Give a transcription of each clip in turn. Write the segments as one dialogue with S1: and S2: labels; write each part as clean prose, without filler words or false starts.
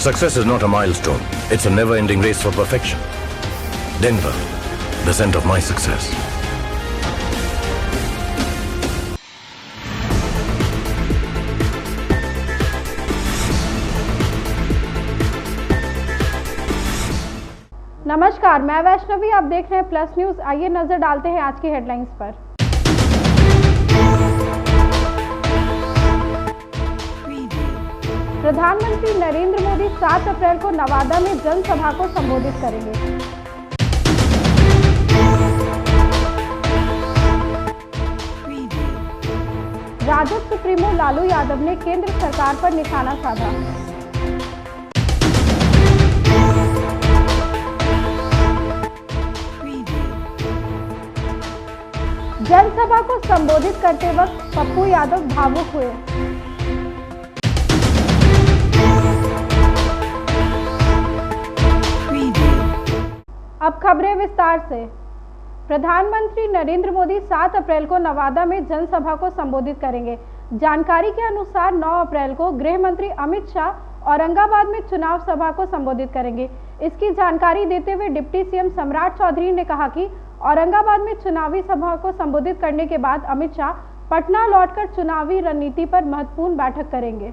S1: Success is not a milestone. It's a never-ending race for perfection. Denver, the scent of my success.
S2: नमस्कार, मैं वैष्णवी, आप देख रहे हैं प्लस न्यूज। आइए नजर डालते हैं आज की हेडलाइंस पर। प्रधानमंत्री नरेंद्र मोदी 7 अप्रैल को नवादा में जनसभा को संबोधित करेंगे। राजद सुप्रीमो लालू यादव ने केंद्र सरकार पर निशाना साधा। जनसभा को संबोधित करते वक्त पप्पू यादव भावुक हुए। अब खबरें विस्तार से। प्रधानमंत्री नरेंद्र मोदी 7 अप्रैल को नवादा में जनसभा को संबोधित करेंगे। जानकारी के अनुसार 9 अप्रैल को गृह मंत्री अमित शाह औरंगाबाद में चुनाव सभा को संबोधित करेंगे। इसकी जानकारी देते हुए डिप्टी सीएम सम्राट चौधरी ने कहा कि औरंगाबाद में चुनावी सभा को संबोधित करने के बाद अमित शाह पटना लौटकर चुनावी रणनीति पर महत्वपूर्ण बैठक करेंगे।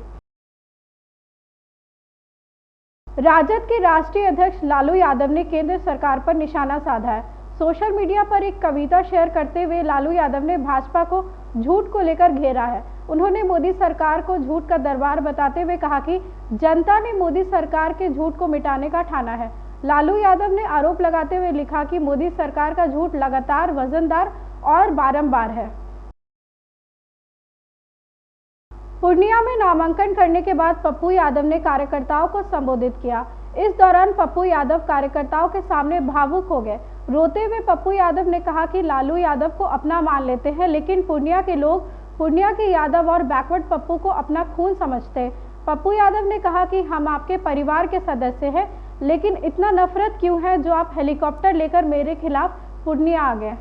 S2: राजद के राष्ट्रीय अध्यक्ष लालू यादव ने केंद्र सरकार पर निशाना साधा है। सोशल मीडिया पर एक कविता शेयर करते हुए लालू यादव ने भाजपा को झूठ को लेकर घेरा है। उन्होंने मोदी सरकार को झूठ का दरबार बताते हुए कहा कि जनता ने मोदी सरकार के झूठ को मिटाने का ठाना है। लालू यादव ने आरोप लगाते हुए लिखा कि मोदी सरकार का झूठ लगातार, वजनदार और बारंबार है। पूर्णिया में नामांकन करने के बाद पप्पू यादव ने कार्यकर्ताओं को संबोधित किया। इस दौरान पप्पू यादव कार्यकर्ताओं के सामने भावुक हो गए। रोते हुए पप्पू यादव ने कहा कि लालू यादव को अपना मान लेते हैं, लेकिन पूर्णिया के लोग पूर्णिया के यादव और बैकवर्ड पप्पू को अपना खून समझते हैं। पप्पू यादव ने कहा कि हम आपके परिवार के सदस्य हैं, लेकिन इतना नफरत क्यों है जो आप हेलीकॉप्टर लेकर मेरे खिलाफ पूर्णिया आ गए।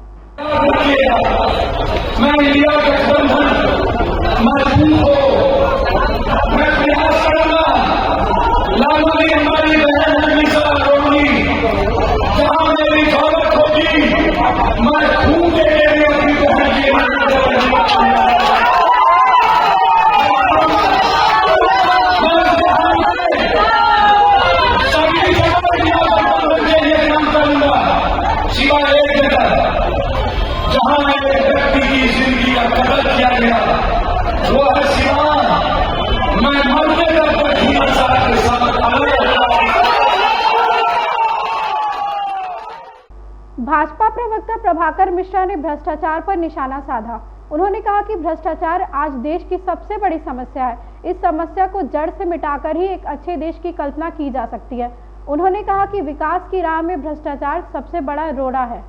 S2: भाजपा प्रवक्ता प्रभाकर मिश्रा ने भ्रष्टाचार पर निशाना साधा। उन्होंने कहा कि भ्रष्टाचार आज देश की सबसे बड़ी समस्या है। इस समस्या को जड़ से मिटाकर ही एक अच्छे देश की कल्पना की जा सकती है। उन्होंने कहा कि विकास की राह में भ्रष्टाचार सबसे बड़ा रोड़ा है।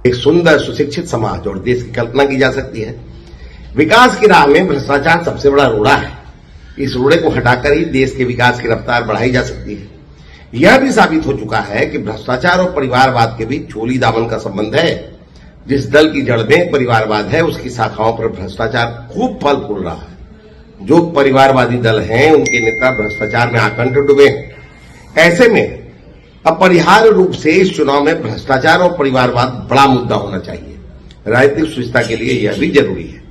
S3: एक सुंदर सुशिक्षित समाज और देश की कल्पना की जा सकती है। विकास की राह में भ्रष्टाचार सबसे बड़ा रोड़ा है। इस रोड़े को हटाकर ही देश के विकास की रफ्तार बढ़ाई जा सकती है। यह भी साबित हो चुका है कि भ्रष्टाचार और परिवारवाद के बीच चोली दामन का संबंध है। जिस दल की जड़ में परिवारवाद है, उसकी शाखाओं पर भ्रष्टाचार खूब फल फूल रहा है। जो परिवारवादी दल हैं, उनके नेता भ्रष्टाचार में आकंठ डूबे हैं। ऐसे में अपरिहार्य रूप से इस चुनाव में भ्रष्टाचार और परिवारवाद बड़ा मुद्दा होना चाहिए। राजनीतिक सुचिता के लिए यह भी जरूरी है।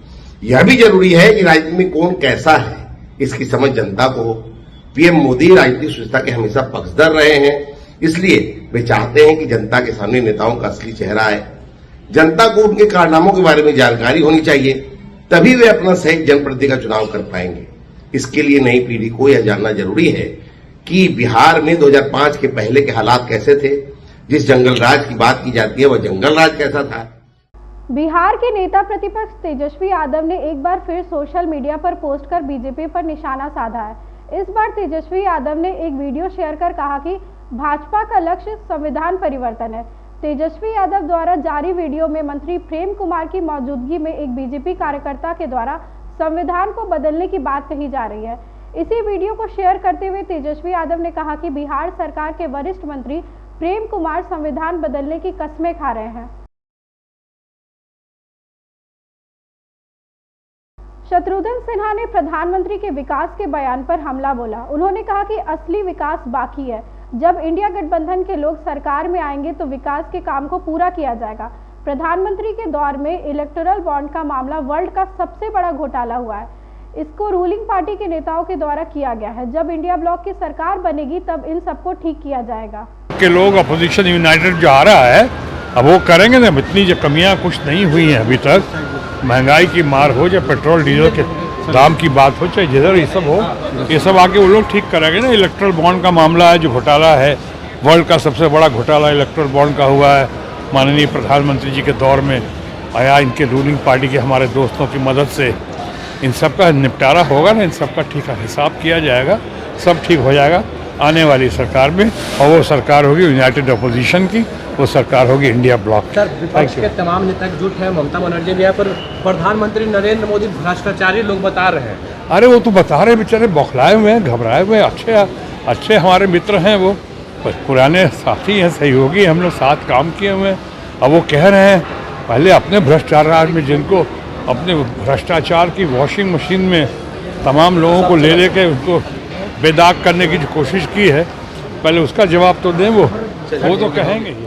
S3: यह भी जरूरी है कि राजनीति में कौन कैसा है, इसकी समझ जनता को हो। पीएम मोदी राजनीतिक सुचिता के हमेशा पक्षधर रहे हैं, इसलिए वे चाहते हैं कि जनता के सामने नेताओं का असली चेहरा आए। जनता को उनके कारनामों के बारे में जानकारी होनी चाहिए, तभी वे अपना सही जनप्रतिनिधि का चुनाव कर पाएंगे। इसके लिए नई पीढ़ी को यह जानना जरूरी है कि बिहार में 2005 के पहले के हालात कैसे थे। जिस जंगल राज की बात की जाती है, वह जंगल राज कैसा था।
S2: बिहार के नेता प्रतिपक्ष तेजस्वी यादव ने एक बार फिर सोशल मीडिया पर पोस्ट कर बीजेपी पर निशाना साधा है। इस बार तेजस्वी यादव ने एक वीडियो शेयर कर कहा कि भाजपा का लक्ष्य संविधान परिवर्तन है। तेजस्वी यादव द्वारा जारी वीडियो में मंत्री प्रेम कुमार की मौजूदगी में एक बीजेपी कार्यकर्ता के द्वारा संविधान को बदलने की बात कही जा रही है। इसी वीडियो को शेयर करते हुए तेजस्वी यादव ने कहा कि बिहार सरकार के वरिष्ठ मंत्री प्रेम कुमार संविधान बदलने की कस्में खा रहे हैं। शत्रुघ्न सिन्हा ने प्रधानमंत्री के विकास के बयान पर हमला बोला। उन्होंने कहा कि असली विकास बाकी है। जब इंडिया गठबंधन के लोग सरकार में आएंगे तो विकास के काम को पूरा किया जाएगा। प्रधानमंत्री के दौर में इलेक्टोरल बॉन्ड का मामला वर्ल्ड का सबसे बड़ा घोटाला हुआ है। इसको रूलिंग पार्टी के नेताओं के द्वारा किया गया है। जब इंडिया ब्लॉक की सरकार बनेगी तब इन सबको ठीक किया जाएगा।
S4: के लोग अपोजिशन यूनाइटेड जो आ रहा है अब वो करेंगे ना। इतनी जो कमियां कुछ नहीं हुई हैं अभी तक, महंगाई की मार हो, चाहे पेट्रोल डीजल के दाम की बात हो, चाहे जिधर ये सब हो, ये सब आके वो लोग ठीक करेंगे ना। इलेक्ट्रल बॉन्ड का मामला है जो घोटाला है, वर्ल्ड का सबसे बड़ा घोटाला इलेक्ट्रल बॉन्ड का हुआ है। माननीय प्रधानमंत्री जी के दौर में आया, इनके रूलिंग पार्टी के हमारे दोस्तों की मदद से इन सब का निपटारा होगा ना। इन सब का ठीक हिसाब किया जाएगा, सब ठीक हो जाएगा आने वाली सरकार में। और वो सरकार होगी यूनाइटेड अपोजिशन की, वो सरकार होगी इंडिया ब्लॉक।
S5: सर, विपक्ष के तमाम नेता एकजुट है, ममता बनर्जी भी है, पर प्रधानमंत्री नरेंद्र मोदी भ्रष्टाचारी लोग बता रहे हैं।
S4: अरे वो तो बता रहे, बेचारे बौखलाए हुए हैं, घबराए हुए हैं। अच्छे हमारे मित्र हैं, वो पुराने साथी हैं, सहयोगी, हम लोग साथ काम किए हुए हैं। अब वो कह रहे हैं पहले अपने भ्रष्टाचार में, जिनको अपने भ्रष्टाचार की वॉशिंग मशीन में तमाम लोगों को ले लेके उनको बेदाग करने की जो कोशिश की है, पहले उसका जवाब तो दें। वो तो कहेंगे ही।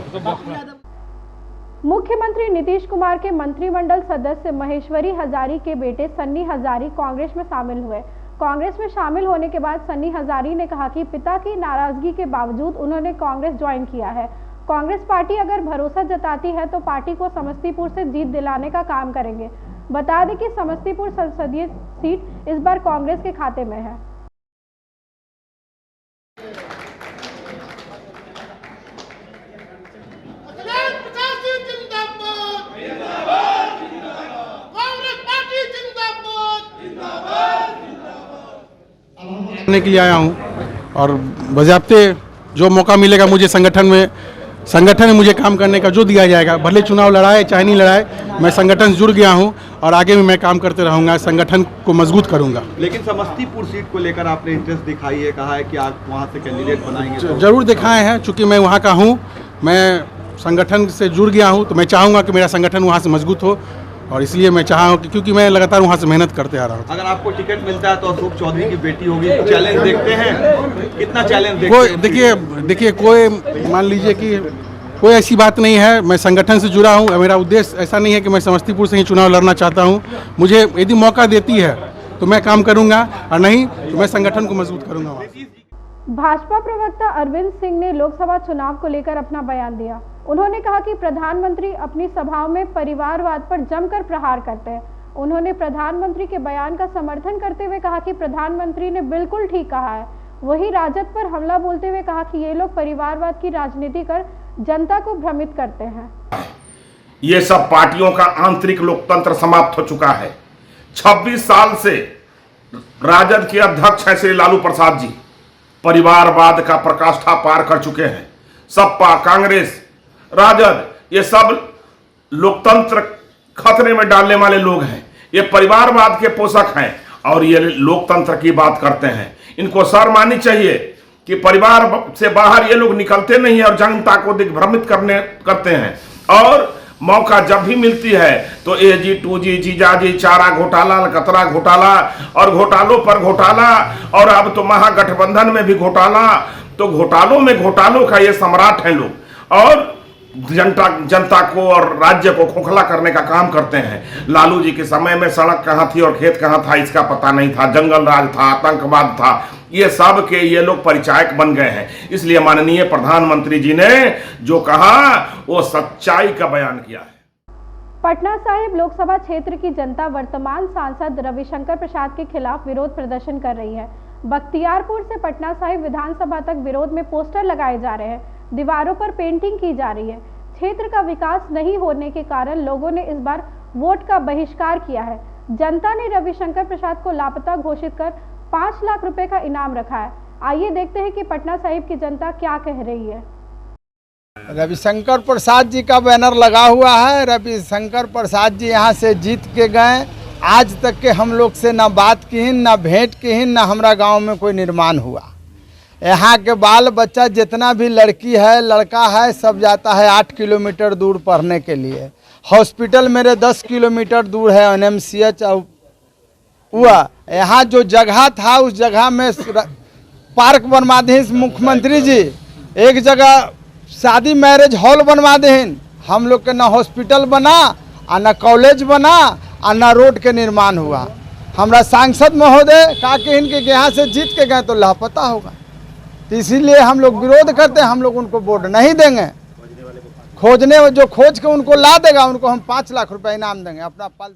S2: मुख्यमंत्री नीतीश कुमार के मंत्रिमंडल सदस्य महेश्वरी हजारी के बेटे सन्नी हजारी कांग्रेस में शामिल हुए। कांग्रेस में शामिल होने के बाद सन्नी हजारी ने कहा कि पिता की नाराजगी के बावजूद उन्होंने कांग्रेस ज्वाइन किया है। कांग्रेस पार्टी अगर भरोसा जताती है तो पार्टी को समस्तीपुर से जीत दिलाने का काम करेंगे। बता दें कि समस्तीपुर संसदीय सीट इस बार कांग्रेस के खाते में है।
S6: करने के लिए आया हूं और बजाते जो मौका मिलेगा मुझे संगठन में मुझे काम करने का जो दिया जाएगा, भले चुनाव लड़ाए चाहे नहीं लड़ाए, मैं संगठन से जुड़ गया हूं और आगे भी मैं काम करते रहूंगा, संगठन को मजबूत करूंगा।
S7: लेकिन समस्तीपुर सीट को लेकर आपने इंटरेस्ट दिखाई है, कहा है कि आप वहां से कैंडिडेट बनाएंगे।
S6: जरूर दिखाए हैं, चूंकि मैं वहां का हूं, मैं संगठन से जुड़ गया हूं, तो मैं चाहूँगा कि मेरा संगठन वहाँ से मजबूत हो और इसलिए मैं चाहा हूँ कि क्योंकि मैं लगातार वहाँ से मेहनत करते आ रहा हूँ।
S7: अगर आपको टिकट मिलता है तो अशोक चौधरी की बेटी होगी, चैलेंज देखते हैं? कितना चैलेंज देखते हैं?
S6: देखिए कोई मान लीजिए कि कोई ऐसी बात नहीं है। मैं संगठन से जुड़ा हूँ, मेरा उद्देश्य ऐसा नहीं है कि मैं समस्तीपुर से ही चुनाव लड़ना चाहता हूँ। मुझे यदि मौका देती है तो मैं काम करूँगा और नहीं तो मैं संगठन को मजबूत करूँगा।
S2: भाजपा प्रवक्ता अरविंद सिंह ने लोकसभा चुनाव को लेकर अपना बयान दिया। उन्होंने कहा कि प्रधानमंत्री अपनी सभाओं में परिवारवाद पर जमकर प्रहार करते हैं। उन्होंने प्रधानमंत्री के बयान का समर्थन करते हुए कहा कि प्रधानमंत्री ने बिल्कुल ठीक कहा है। वहीं राजद पर हमला बोलते हुए कहा कि ये लोग परिवारवाद की राजनीति कर जनता को भ्रमित करते हैं।
S8: ये सब पार्टियों का आंतरिक लोकतंत्र समाप्त हो चुका है। 26 साल से राजद के अध्यक्ष हैं श्री लालू प्रसाद जी, परिवारवाद का प्रकाष्ठा पार कर चुके हैं। सपा, कांग्रेस, राजद, ये सब लोकतंत्र खतरे में डालने वाले लोग हैं। ये परिवारवाद के पोषक हैं और ये लोकतंत्र की बात करते हैं। इनको शर्म आनी चाहिए कि परिवार से बाहर ये लोग निकलते नहीं है और जनता को दिग्भ्रमित करते हैं। और मौका जब भी मिलती है तो AG, 2G, जीजाजी, चारा घोटाला, कतरा घोटाला और घोटालों पर घोटाला, और अब तो महागठबंधन में भी घोटाला। तो घोटालों में घोटालों का ये सम्राट हैं लोग और जनता को और राज्य को खोखला करने का काम करते हैं। लालू जी के समय में सड़क कहाँ थी और खेत कहाँ था इसका पता नहीं था, जंगल राज था, आतंकवाद था, ये सब के ये लोग परिचायक बन गए हैं। इसलिए माननीय प्रधानमंत्री जी ने जो कहा वो सच्चाई का बयान किया है।
S2: पटना साहिब लोकसभा क्षेत्र की जनता वर्तमान सांसद रविशंकर प्रसाद के खिलाफ विरोध प्रदर्शन कर रही है। बख्तियारपुर से पटना साहिब विधानसभा तक विरोध में पोस्टर लगाए जा रहे हैं, दीवारों पर पेंटिंग की जा रही है। क्षेत्र का विकास नहीं होने के कारण लोगों ने इस बार वोट का बहिष्कार किया है। जनता ने रविशंकर प्रसाद को लापता घोषित कर 5 लाख रुपए का इनाम रखा है। आइए देखते हैं कि पटना साहिब की जनता क्या कह रही है।
S9: रविशंकर प्रसाद जी का बैनर लगा हुआ है। रविशंकर प्रसाद जी यहाँ से जीत के गए। आज तक के हम लोग से ना बात की, ना भेंट की, ना हमारा गांव में कोई निर्माण हुआ। यहाँ के बाल बच्चा जितना भी लड़की है लड़का है सब जाता है 8 किलोमीटर दूर पढ़ने के लिए। हॉस्पिटल मेरे 10 किलोमीटर दूर है, NMCH और हुआ। यहाँ जो जगह था उस जगह में पार्क बनवा दें मुख्यमंत्री जी, एक जगह शादी मैरिज हॉल बनवा दें। हम लोग के ना हॉस्पिटल बना और ना कॉलेज बना और ना रोड के निर्माण हुआ। हमारा सांसद महोदय कहा कि इनके यहाँ से जीत के गए तो लापता होगा, तो इसीलिए हम लोग विरोध करते हैं। हम लोग उनको वोट नहीं देंगे। खोजने जो खोज के उनको ला देगा उनको हम 5 लाख रुपए इनाम देंगे अपना पल।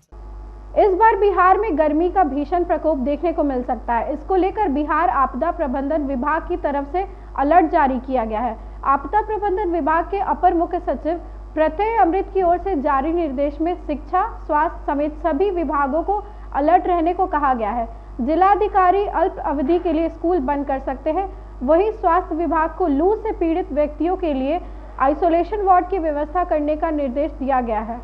S2: इस बार बिहार में गर्मी का भीषण प्रकोप देखने को मिल सकता है। इसको लेकर बिहार आपदा प्रबंधन विभाग की तरफ से अलर्ट जारी किया गया है। आपदा प्रबंधन विभाग के अपर मुख्य सचिव प्रत्यय अमृत की ओर से जारी निर्देश में शिक्षा, स्वास्थ्य समेत सभी विभागों को अलर्ट रहने को कहा गया है। जिलाधिकारी अल्प अवधि के लिए स्कूल बंद कर सकते हैं। वहीं स्वास्थ्य विभाग को लू से पीड़ित व्यक्तियों के लिए आइसोलेशन वार्ड की व्यवस्था करने का निर्देश दिया गया है।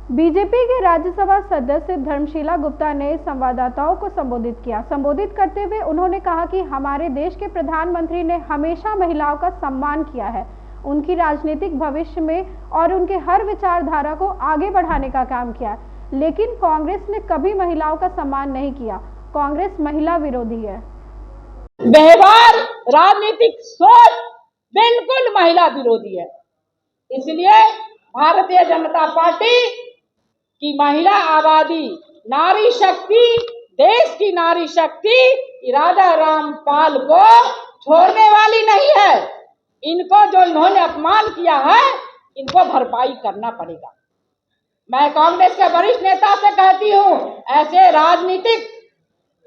S2: बीजेपी के राज्यसभा सदस्य धर्मशीला गुप्ता ने संवाददाताओं को संबोधित किया। संबोधित करते हुए उन्होंने कहा कि हमारे देश के प्रधानमंत्री ने हमेशा महिलाओं का सम्मान किया है, उनकी राजनीतिक भविष्य में और उनके हर विचारधारा को आगे बढ़ाने का काम किया, लेकिन कांग्रेस ने कभी महिलाओं का सम्मान नहीं किया। कांग्रेस महिला विरोधी है।
S10: व्यवहार, राजनीतिक सोच बिल्कुल महिला विरोधी है। इसलिए भारतीय जनता पार्टी की महिला आबादी, नारी शक्ति, देश की नारी शक्ति राजा रामपाल को छोड़ने वाली नहीं है। इनको जो इन्होंने अपमान किया है, इनको भरपाई करना पड़ेगा। मैं कांग्रेस के वरिष्ठ नेता से कहती हूँ, ऐसे राजनीतिक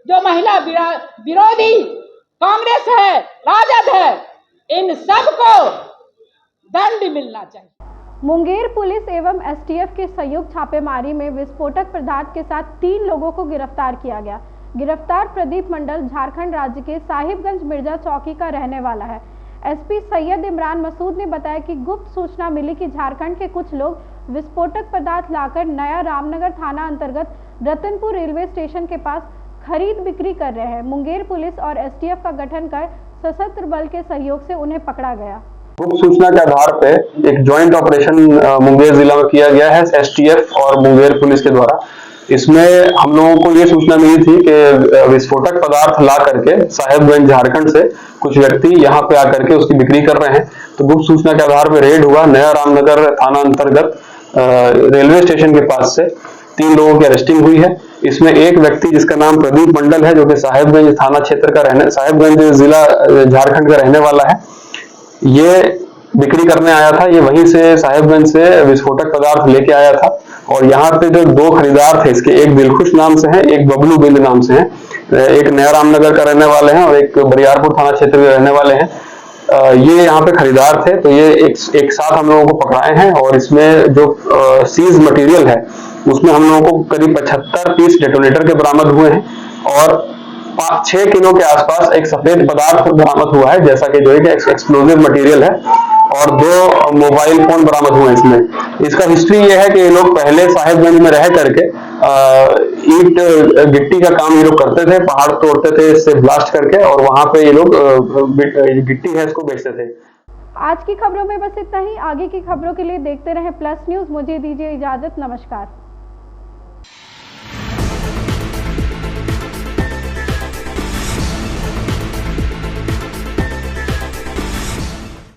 S10: जो महिला विरोधी कांग्रेस है, राजद है, इन सबको दंड मिलना चाहिए।
S2: मुंगेर पुलिस एवं एसटीएफ के संयुक्त छापेमारी में विस्फोटक पदार्थ के साथ 3 लोगों को गिरफ्तार किया गया। गिरफ्तार प्रदीप मंडल झारखंड राज्य के साहिबगंज मिर्जा चौकी का रहने वाला है। एसपी सैयद इमरान मसूद ने बताया कि गुप्त सूचना मिली कि झारखंड के कुछ लोग विस्फोटक पदार्थ लाकर नया रामनगर थाना अंतर्गत रतनपुर रेलवे स्टेशन के पास खरीद बिक्री कर रहे हैं। मुंगेर पुलिस और एसटीएफ का गठन कर सशस्त्र बल के सहयोग से उन्हें पकड़ा गया।
S11: गुप्त सूचना के आधार पे एक ज्वाइंट ऑपरेशन मुंगेर जिला में किया गया है एसटीएफ और मुंगेर पुलिस के द्वारा। इसमें हम लोगों को ये सूचना मिली थी कि विस्फोटक पदार्थ ला करके साहेबगंज झारखंड से कुछ व्यक्ति यहाँ पे आकर के उसकी बिक्री कर रहे हैं। तो गुप्त सूचना के आधार पे रेड हुआ। नया रामनगर थाना अंतर्गत रेलवे स्टेशन के पास से 3 लोगों की अरेस्टिंग हुई है। इसमें एक व्यक्ति जिसका नाम प्रदीप मंडल है, जो कि साहेबगंज थाना क्षेत्र का साहेबगंज जिला झारखंड का रहने वाला है, ये बिक्री करने आया था। ये वहीं से साहेबगंज से विस्फोटक पदार्थ लेके आया था। और यहाँ पे जो 2 खरीदार थे इसके, एक दिलखुश नाम से हैं, एक बबलू बिंद नाम से हैं। एक नया रामनगर का रहने वाले हैं और एक बरियारपुर थाना क्षेत्र के रहने वाले हैं। ये यहाँ पे खरीदार थे। तो ये एक साथ हम लोगों को पकड़ाए हैं। और इसमें जो सीज मटेरियल है उसमें हम लोगों को करीब 75 पीस डेटोनेटर के बरामद हुए हैं और 5-6 किलो के आसपास एक सफेद पदार्थ बरामद हुआ है, जैसा कि जो है एक्सप्लोजिव मटेरियल है। और 2 मोबाइल फोन बरामद हुए हैं इसमें। इसका हिस्ट्री ये है कि ये लोग पहले साहेबगंज में रह करके ईंट गिट्टी का काम ये लोग करते थे, पहाड़ तोड़ते थे इससे ब्लास्ट करके, और वहां पे ये लोग गिट्टी है इसको बेचते थे।
S2: आज की खबरों में बस इतना ही। आगे की खबरों के लिए देखते रहें प्लस न्यूज। मुझे दीजिए इजाजत। नमस्कार।